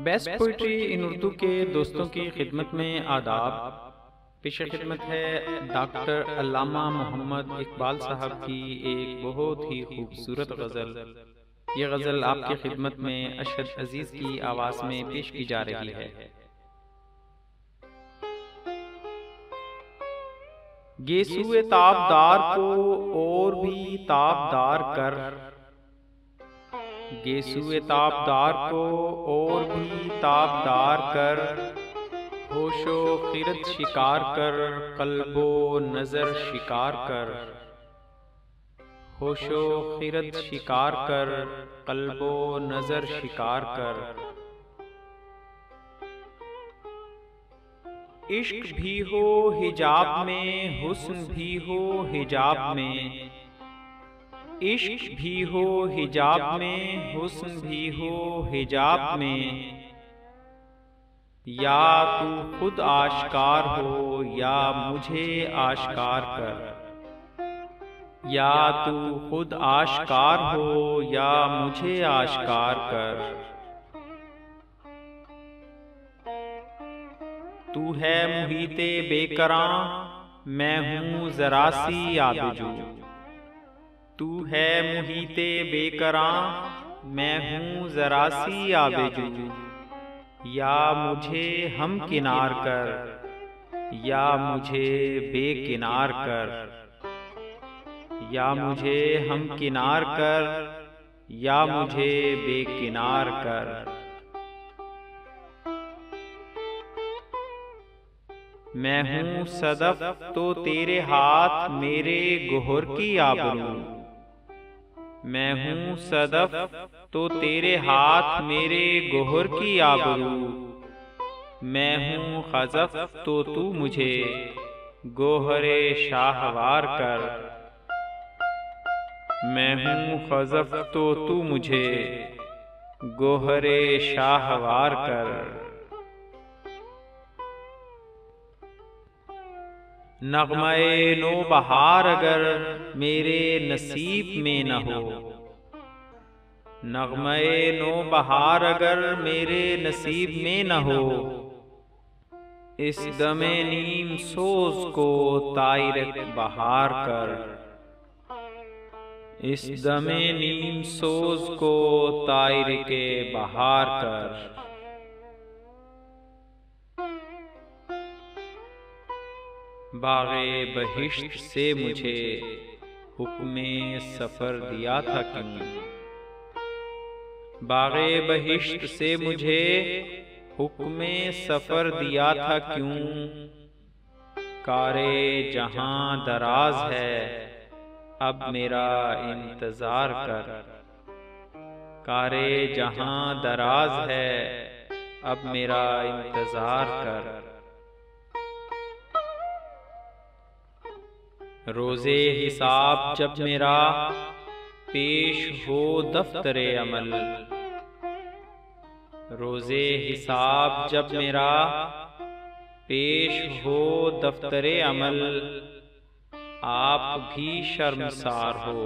Best poetry इन उर्दू के दोस्तों की खिदमत में आदाब। पेश खिदमत है डॉक्टर अल्लामा मोहम्मद इकबाल साहब की एक बहुत ही खूबसूरत गज़ल। ये गज़ल आपकी खिदमत में अशद अजीज़ की आवाज़ में पेश की जा रही है। गेसुए ताबदार को और भी ताबदार कर, गेसुए ताबदार को और भी ताबदार कर, होशो खिरत शिकार कर, कल्बो नजर शिकार कर, होशो खिरत शिकार कर, कल्बो नजर शिकार कर। इश्क भी हो हिजाब में, हुस्न भी हो हिजाब में, इश्क भी हो हिजाब में, हुस्न भी हो हिजाब में। या तू खुद आश्कार हो या मुझे आश्कार कर, या तू खुद आश्कार हो या मुझे आश्कार कर। तू है मुहीते बेकरां, मैं हूँ जरा सी आबजू। तू है मुहीते बेकरां, मैं हूँ जरा सी आबजू। या मुझे हम किनार कर, या मुझे बेकिनार कर, या मुझे हम किनार कर, या मुझे बेकिनार कर। मैं हूँ सदफ तो तेरे हाथ मेरे गोहर की आबरू। मैं हूँ सदफ तो तेरे हाथ मेरे गोहर की आबरू। मैं हूँ खज़फ तो तू मुझे गोहरे शाहवार कर। मैं हूँ खज़फ तो तू मुझे गोहरे शाहवार कर। नग़्मे नो बहार अगर मेरे नसीब में न हो, नग़्मे नो बहार अगर मेरे नसीब में न हो। इस दमे नीम सोज को तायरक बहार कर, इस दमे नीम सोज को तायरक बहार कर। बाग़े बहिश्त से मुझे हुक्मे सफ़र दिया था क्यों, बाग़े बहिश्त से मुझे हुक्मे सफ़र दिया था क्यों। कारे जहां दराज है अब मेरा इंतज़ार कर, कारे जहां दराज है अब मेरा इंतज़ार कर। रोज़े हिसाब जब मेरा पेश हो दफ्तरे अमल, रोज़े हिसाब जब मेरा पेश हो दफ्तरे अमल। आप भी शर्मसार हो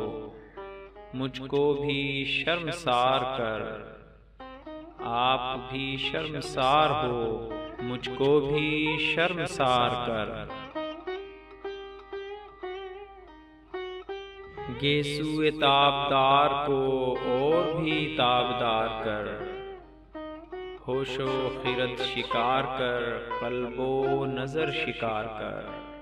मुझको भी शर्मसार कर, आप भी शर्मसार हो मुझको भी शर्मसार कर। गेसुए ताबदार को और भी ताबदार कर, होशो खिरत शिकार कर, कल्बो नजर शिकार कर।